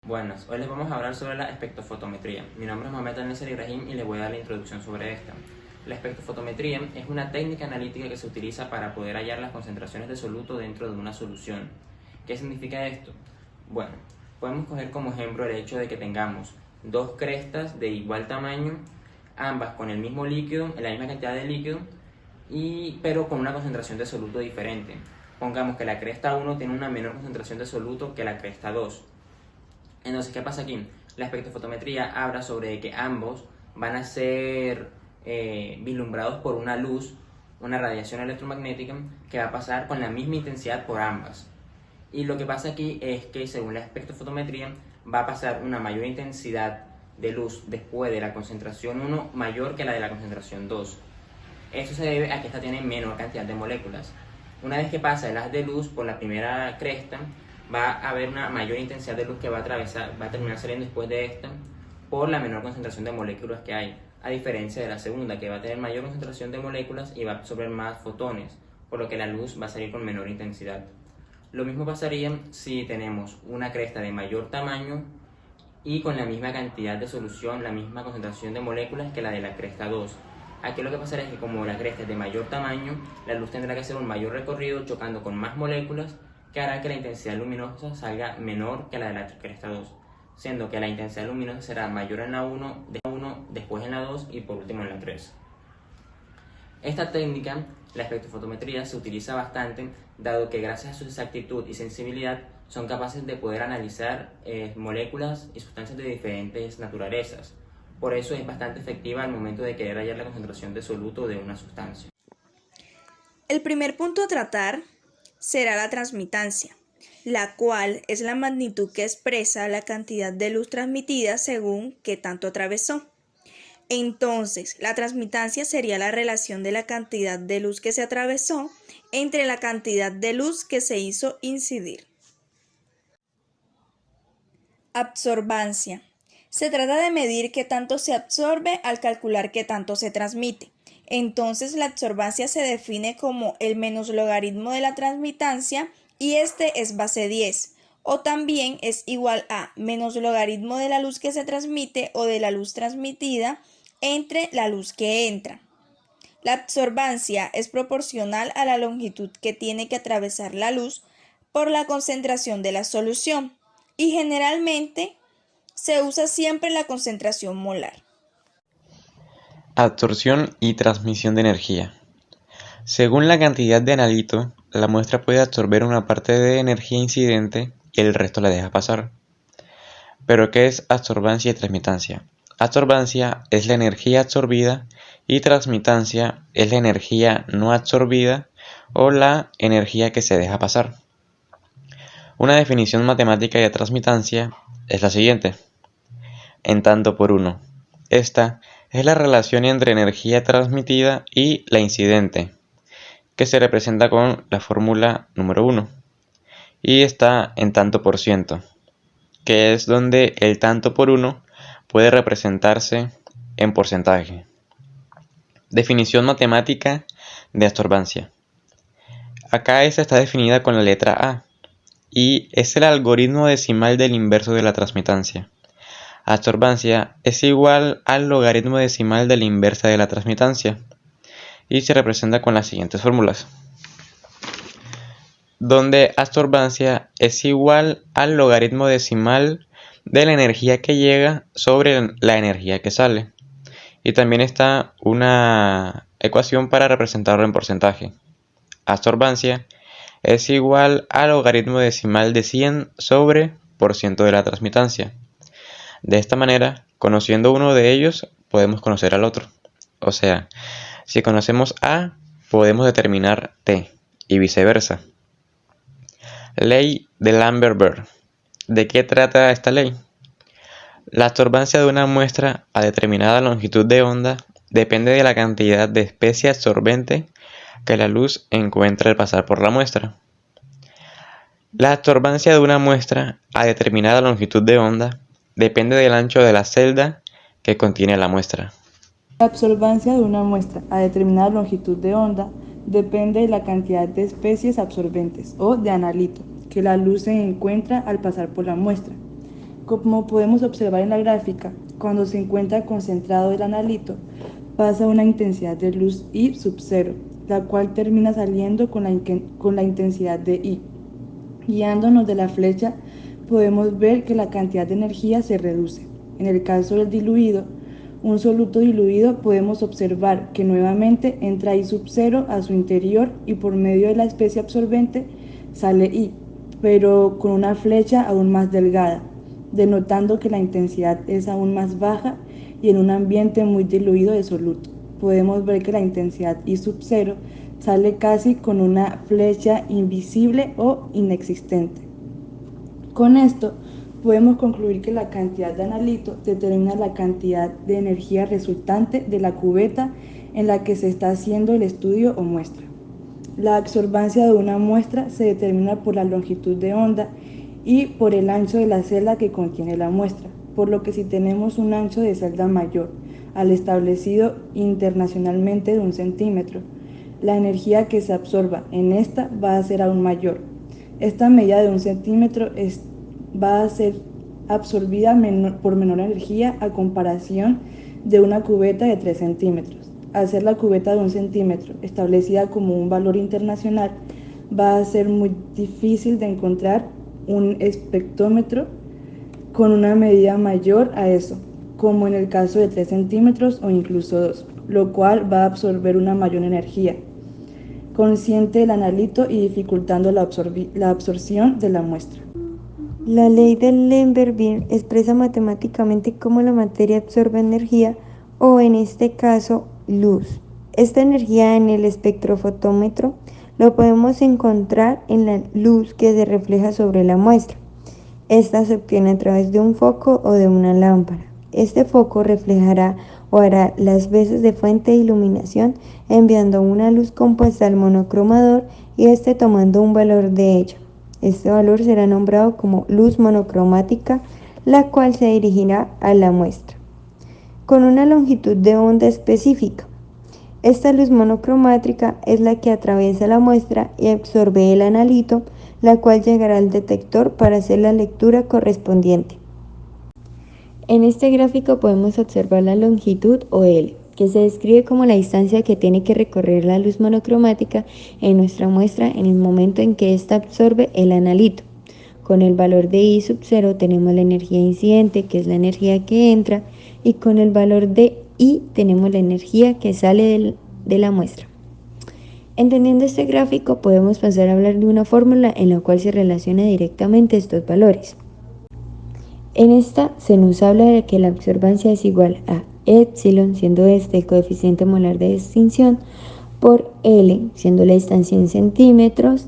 Buenas, hoy les vamos a hablar sobre la espectrofotometría. Mi nombre es Mohamed Al-Nasser Ibrahim y les voy a dar la introducción sobre esta. La espectrofotometría es una técnica analítica que se utiliza para poder hallar las concentraciones de soluto dentro de una solución. ¿Qué significa esto? Bueno, podemos coger como ejemplo el hecho de que tengamos dos crestas de igual tamaño, ambas con el mismo líquido, en la misma cantidad de líquido, pero con una concentración de soluto diferente. Pongamos que la cresta 1 tiene una menor concentración de soluto que la cresta 2. Entonces, ¿qué pasa aquí? La espectrofotometría habla sobre que ambos van a ser vislumbrados por una luz, una radiación electromagnética que va a pasar con la misma intensidad por ambas. Y lo que pasa aquí es que según la espectrofotometría va a pasar una mayor intensidad de luz después de la concentración 1 mayor que la de la concentración 2. Esto se debe a que esta tiene menor cantidad de moléculas. Una vez que pasa el haz de luz por la primera cresta, va a haber una mayor intensidad de luz que va a terminar saliendo después de esta por la menor concentración de moléculas que hay, a diferencia de la segunda, que va a tener mayor concentración de moléculas y va a absorber más fotones, por lo que la luz va a salir con menor intensidad. Lo mismo pasaría si tenemos una cresta de mayor tamaño y con la misma cantidad de solución, la misma concentración de moléculas que la de la cresta 2. Aquí lo que pasará es que como la cresta es de mayor tamaño, la luz tendrá que hacer un mayor recorrido chocando con más moléculas, que hará que la intensidad luminosa salga menor que la de la cresta 2, siendo que la intensidad luminosa será mayor en la 1, después en la 2 y por último en la 3. Esta técnica, la espectrofotometría, se utiliza bastante, dado que gracias a su exactitud y sensibilidad son capaces de poder analizar moléculas y sustancias de diferentes naturalezas. Por eso es bastante efectiva al momento de querer hallar la concentración de soluto de una sustancia. El primer punto a tratar será la transmitancia, la cual es la magnitud que expresa la cantidad de luz transmitida según qué tanto atravesó. Entonces, la transmitancia sería la relación de la cantidad de luz que se atravesó entre la cantidad de luz que se hizo incidir. Absorbancia. Se trata de medir qué tanto se absorbe al calcular qué tanto se transmite. Entonces, la absorbancia se define como el menos logaritmo de la transmitancia y este es base 10, o también es igual a menos logaritmo de la luz que se transmite o de la luz transmitida entre la luz que entra. La absorbancia es proporcional a la longitud que tiene que atravesar la luz por la concentración de la solución y generalmente se usa siempre la concentración molar. Absorción y transmisión de energía. Según la cantidad de analito, la muestra puede absorber una parte de energía incidente y el resto la deja pasar. ¿Pero qué es absorbancia y transmitancia? Absorbancia es la energía absorbida y transmitancia es la energía no absorbida o la energía que se deja pasar. Una definición matemática de transmitancia es la siguiente: en tanto por uno. Esta es la relación entre energía transmitida y la incidente, que se representa con la fórmula número 1, y está en tanto por ciento, que es donde el tanto por 1 puede representarse en porcentaje. Definición matemática de absorbancia. Acá esta está definida con la letra A, y es el algoritmo decimal del inverso de la transmitancia. Absorbancia es igual al logaritmo decimal de la inversa de la transmitancia y se representa con las siguientes fórmulas, donde absorbancia es igual al logaritmo decimal de la energía que llega sobre la energía que sale, y también está una ecuación para representarlo en porcentaje. Absorbancia es igual al logaritmo decimal de 100 sobre % de la transmitancia. De esta manera, conociendo uno de ellos, podemos conocer al otro. O sea, si conocemos A, podemos determinar T, y viceversa. Ley de Lambert-Beer. ¿De qué trata esta ley? La absorbancia de una muestra a determinada longitud de onda depende de la cantidad de especie absorbente que la luz encuentra al pasar por la muestra. La absorbancia de una muestra a determinada longitud de onda depende del ancho de la celda que contiene la muestra. La absorbancia de una muestra a determinada longitud de onda depende de la cantidad de especies absorbentes o de analito que la luz se encuentra al pasar por la muestra. Como podemos observar en la gráfica, cuando se encuentra concentrado el analito, pasa a una intensidad de luz I sub 0, la cual termina saliendo con la intensidad de I. Guiándonos de la flecha, podemos ver que la cantidad de energía se reduce. En el caso del diluido, un soluto diluido, podemos observar que nuevamente entra I sub 0 a su interior y por medio de la especie absorbente sale I, pero con una flecha aún más delgada, denotando que la intensidad es aún más baja y en un ambiente muy diluido de soluto. Podemos ver que la intensidad I sub 0 sale casi con una flecha invisible o inexistente. Con esto, podemos concluir que la cantidad de analito determina la cantidad de energía resultante de la cubeta en la que se está haciendo el estudio o muestra. La absorbancia de una muestra se determina por la longitud de onda y por el ancho de la celda que contiene la muestra, por lo que si tenemos un ancho de celda mayor al establecido internacionalmente de 1 centímetro, la energía que se absorba en esta va a ser aún mayor. Esta medida de 1 centímetro va a ser absorbida por menor energía a comparación de una cubeta de 3 centímetros. Al ser la cubeta de 1 centímetro establecida como un valor internacional, va a ser muy difícil de encontrar un espectrómetro con una medida mayor a eso, como en el caso de 3 centímetros o incluso 2, lo cual va a absorber una mayor energía consciente del analito y dificultando la absorción de la muestra. La ley de Lambert-Beer expresa matemáticamente cómo la materia absorbe energía o, en este caso, luz. Esta energía en el espectrofotómetro lo podemos encontrar en la luz que se refleja sobre la muestra. Esta se obtiene a través de un foco o de una lámpara. Este foco reflejará o hará las veces de fuente de iluminación, enviando una luz compuesta al monocromador y este tomando un valor de ella. Este valor será nombrado como luz monocromática, la cual se dirigirá a la muestra con una longitud de onda específica. Esta luz monocromática es la que atraviesa la muestra y absorbe el analito, la cual llegará al detector para hacer la lectura correspondiente. En este gráfico podemos observar la longitud o L, que se describe como la distancia que tiene que recorrer la luz monocromática en nuestra muestra en el momento en que ésta absorbe el analito. Con el valor de I sub 0 tenemos la energía incidente, que es la energía que entra, y con el valor de I tenemos la energía que sale de la muestra. Entendiendo este gráfico, podemos pasar a hablar de una fórmula en la cual se relaciona directamente estos valores. En esta se nos habla de que la absorbancia es igual a epsilon, siendo este el coeficiente molar de extinción, por L, siendo la distancia en centímetros,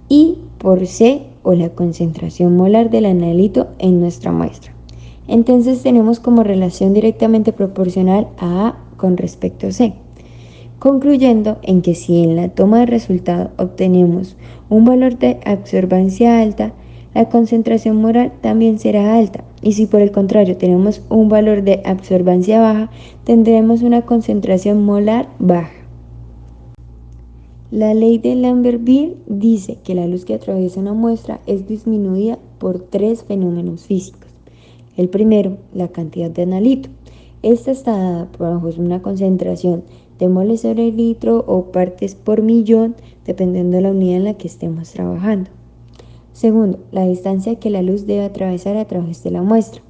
y por C, o la concentración molar del analito en nuestra muestra. Entonces tenemos como relación directamente proporcional a A con respecto a C, concluyendo en que si en la toma de resultado obtenemos un valor de absorbancia alta, la concentración molar también será alta, y si por el contrario tenemos un valor de absorbancia baja, tendremos una concentración molar baja. La ley de Lambert-Beer dice que la luz que atraviesa una muestra es disminuida por 3 fenómenos físicos. El primero, la cantidad de analito. Esta está dada bajo una concentración de moles sobre litro o partes por millón, dependiendo de la unidad en la que estemos trabajando. Segundo, la distancia que la luz debe atravesar a través de la muestra.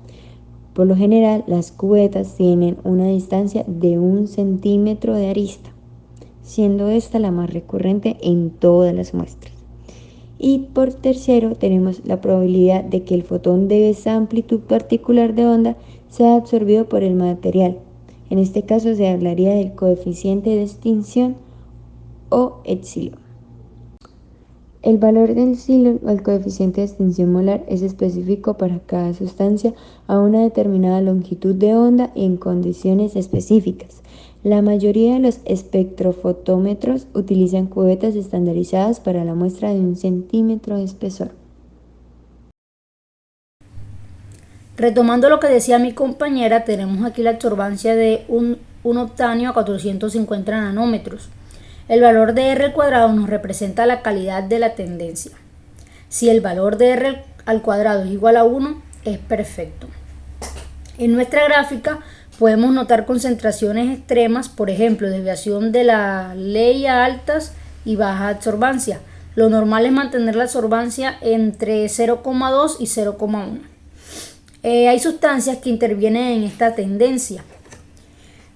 Por lo general, las cubetas tienen una distancia de 1 centímetro de arista, siendo esta la más recurrente en todas las muestras. Y por tercero, tenemos la probabilidad de que el fotón de esa amplitud particular de onda sea absorbido por el material. En este caso se hablaría del coeficiente de extinción o epsilon. El valor del epsilon o el coeficiente de extinción molar es específico para cada sustancia a una determinada longitud de onda y en condiciones específicas. La mayoría de los espectrofotómetros utilizan cubetas estandarizadas para la muestra de 1 centímetro de espesor. Retomando lo que decía mi compañera, tenemos aquí la absorbancia de un octanio a 450 nanómetros. El valor de R al cuadrado nos representa la calidad de la tendencia. Si el valor de R al cuadrado es igual a 1, es perfecto. En nuestra gráfica podemos notar concentraciones extremas, por ejemplo, desviación de la ley a altas y baja absorbancia. Lo normal es mantener la absorbancia entre 0,2 y 0,1. Hay sustancias que intervienen en esta tendencia.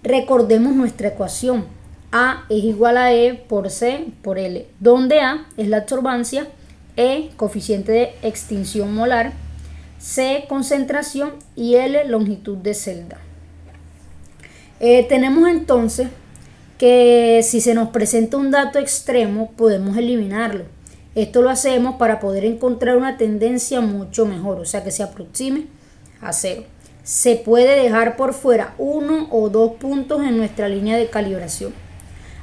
Recordemos nuestra ecuación. A es igual a E por C por L, donde A es la absorbancia, E coeficiente de extinción molar, C concentración y L longitud de celda. Tenemos entonces que si se nos presenta un dato extremo podemos eliminarlo. Esto lo hacemos para poder encontrar una tendencia mucho mejor, o sea que se aproxime a cero. Se puede dejar por fuera 1 o 2 puntos en nuestra línea de calibración.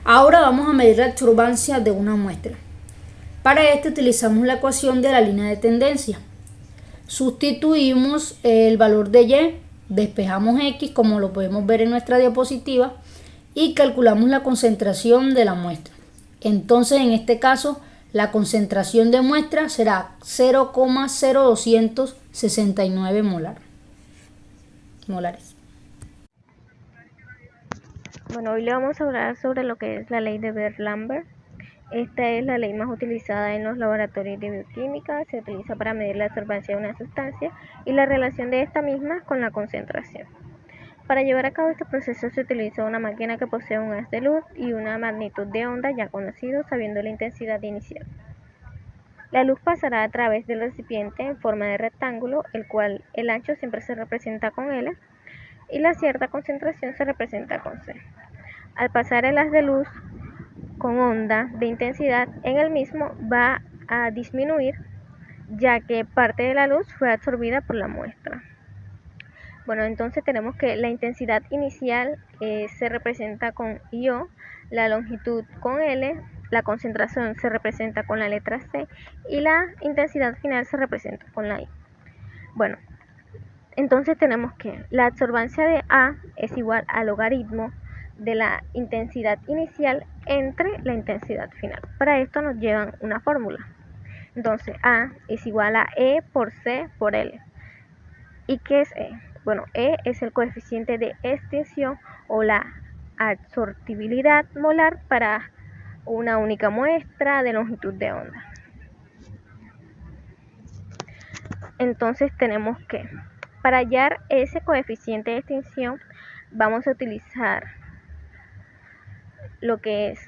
Ahora vamos a medir la absorbancia de una muestra. Para esto utilizamos la ecuación de la línea de tendencia. Sustituimos el valor de Y, despejamos X como lo podemos ver en nuestra diapositiva y calculamos la concentración de la muestra. Entonces en este caso la concentración de muestra será 0,0269 molares. Bueno, hoy le vamos a hablar sobre lo que es la ley de Beer-Lambert. Esta es la ley más utilizada en los laboratorios de bioquímica. Se utiliza para medir la absorbancia de una sustancia y la relación de esta misma con la concentración. Para llevar a cabo este proceso se utiliza una máquina que posee un haz de luz y una magnitud de onda ya conocido, sabiendo la intensidad inicial. La luz pasará a través del recipiente en forma de rectángulo, el cual el ancho siempre se representa con L y la cierta concentración se representa con C. Al pasar el haz de luz con onda de intensidad en el mismo va a disminuir, ya que parte de la luz fue absorbida por la muestra. Bueno, entonces tenemos que la intensidad inicial se representa con I-O, la longitud con L, la concentración se representa con la letra C y la intensidad final se representa con la I. Bueno, entonces tenemos que la absorbancia de A es igual al logaritmo de la intensidad inicial entre la intensidad final. Para esto nos llevan una fórmula. Entonces A es igual a E por C por L. ¿Y qué es E? Bueno, E es el coeficiente de extinción o la absortibilidad molar para una única muestra de longitud de onda. Entonces tenemos que, para hallar ese coeficiente de extinción, vamos a utilizar lo que es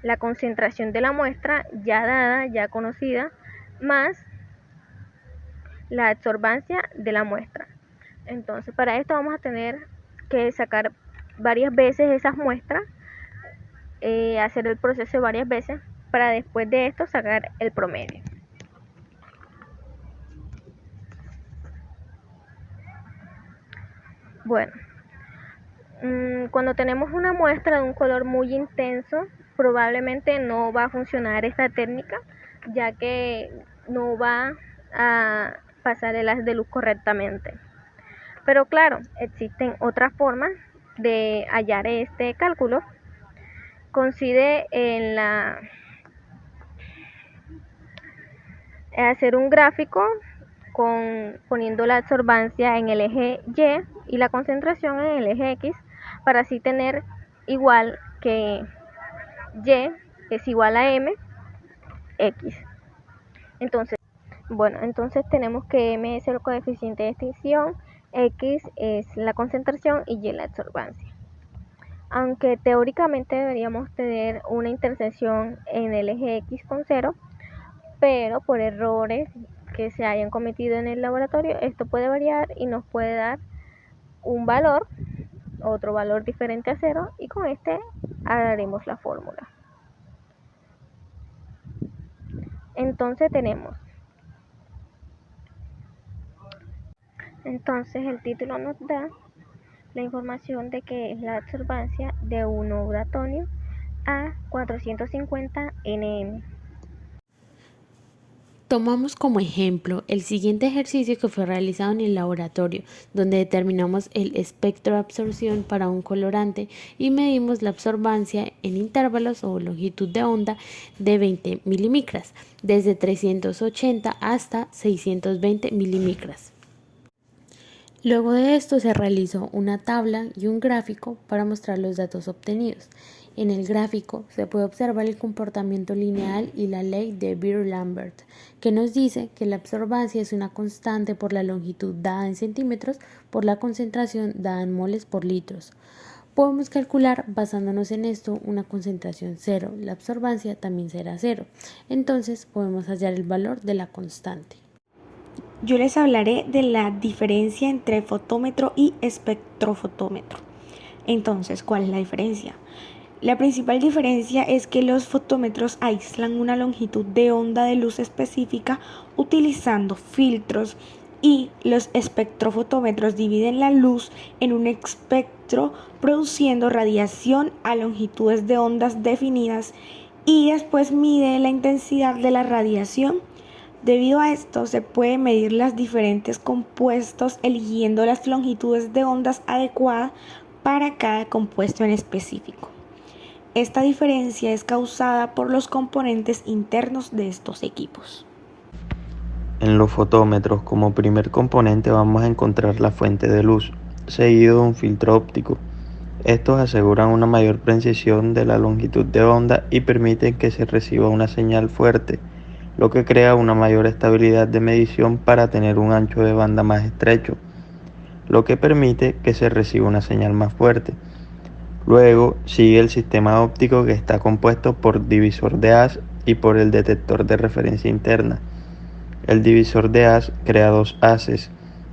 la concentración de la muestra ya dada, ya conocida, más la absorbancia de la muestra. Entonces para esto vamos a tener que sacar varias veces esas muestras, hacer el proceso varias veces para después de esto sacar el promedio. Bueno, cuando tenemos una muestra de un color muy intenso, probablemente no va a funcionar esta técnica, ya que no va a pasar el haz de luz correctamente. Pero claro, existen otras formas de hallar este cálculo. Consiste en hacer un gráfico poniendo la absorbancia en el eje Y la concentración en el eje X, para así tener igual que Y es igual a M, X. Entonces tenemos que M es el coeficiente de extinción, X es la concentración y Y la absorbancia. Aunque teóricamente deberíamos tener una intersección en el eje X con 0, pero por errores que se hayan cometido en el laboratorio, esto puede variar y nos puede dar un valor, otro valor diferente a 0, y con este haremos la fórmula. Entonces el título nos da la información de que es la absorbancia de un uranio a 450 nm. Tomamos como ejemplo el siguiente ejercicio que fue realizado en el laboratorio, donde determinamos el espectro de absorción para un colorante y medimos la absorbancia en intervalos o longitud de onda de 20 milimicras, desde 380 hasta 620 milimicras. Luego de esto se realizó una tabla y un gráfico para mostrar los datos obtenidos. En el gráfico se puede observar el comportamiento lineal y la ley de Beer-Lambert, que nos dice que la absorbancia es una constante por la longitud dada en centímetros por la concentración dada en moles por litros. Podemos calcular, basándonos en esto, una concentración cero. La absorbancia también será cero. Entonces podemos hallar el valor de la constante. Yo les hablaré de la diferencia entre fotómetro y espectrofotómetro. Entonces, ¿cuál es la diferencia? La principal diferencia es que los fotómetros aíslan una longitud de onda de luz específica utilizando filtros y los espectrofotómetros dividen la luz en un espectro produciendo radiación a longitudes de ondas definidas y después mide la intensidad de la radiación. Debido a esto se puede medir los diferentes compuestos eligiendo las longitudes de ondas adecuadas para cada compuesto en específico. Esta diferencia es causada por los componentes internos de estos equipos. En los fotómetros, como primer componente vamos a encontrar la fuente de luz, seguido de un filtro óptico. Estos aseguran una mayor precisión de la longitud de onda y permiten que se reciba una señal fuerte, lo que crea una mayor estabilidad de medición para tener un ancho de banda más estrecho, lo que permite que se reciba una señal más fuerte. Luego sigue el sistema óptico, que está compuesto por divisor de haz y por el detector de referencia interna. El divisor de haz crea dos haces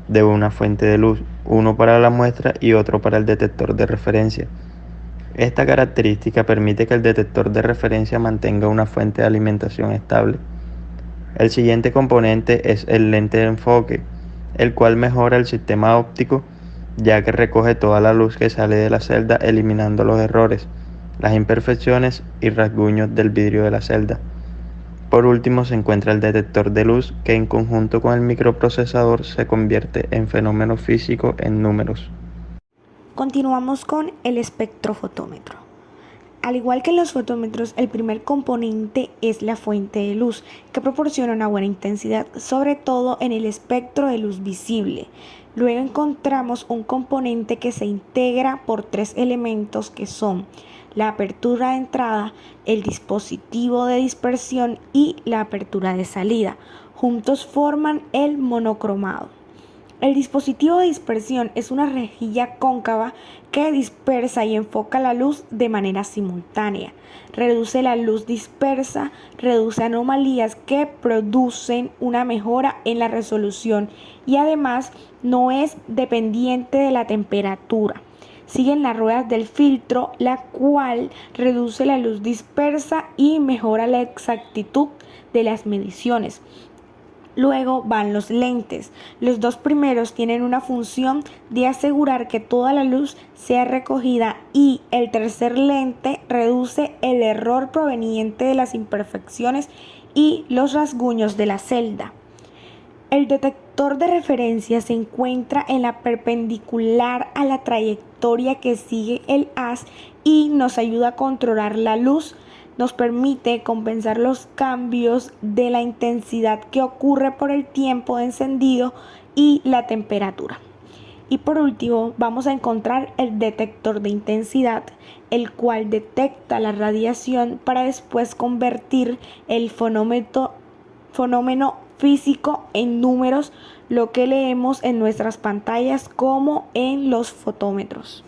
de una fuente de luz, uno para la muestra y otro para el detector de referencia. Esta característica permite que el detector de referencia mantenga una fuente de alimentación estable. El siguiente componente es el lente de enfoque, el cual mejora el sistema óptico, ya que recoge toda la luz que sale de la celda, eliminando los errores, las imperfecciones y rasguños del vidrio de la celda. Por último se encuentra el detector de luz, que en conjunto con el microprocesador se convierte en fenómeno físico en números. Continuamos con el espectrofotómetro. Al igual que en los fotómetros, el primer componente es la fuente de luz, que proporciona una buena intensidad, sobre todo en el espectro de luz visible. Luego encontramos un componente que se integra por tres elementos, que son la apertura de entrada, el dispositivo de dispersión y la apertura de salida. Juntos forman el monocromado. El dispositivo de dispersión es una rejilla cóncava que dispersa y enfoca la luz de manera simultánea. Reduce la luz dispersa, reduce anomalías que producen una mejora en la resolución y además no es dependiente de la temperatura. Siguen las ruedas del filtro, la cual reduce la luz dispersa y mejora la exactitud de las mediciones. Luego van los lentes. Los dos primeros tienen una función de asegurar que toda la luz sea recogida y el tercer lente reduce el error proveniente de las imperfecciones y los rasguños de la celda. El detector de referencia se encuentra en la perpendicular a la trayectoria que sigue el haz y nos ayuda a controlar la luz. Nos permite compensar los cambios de la intensidad que ocurre por el tiempo de encendido y la temperatura. Y por último vamos a encontrar el detector de intensidad, el cual detecta la radiación para después convertir el fenómeno físico en números, lo que leemos en nuestras pantallas como en los fotómetros.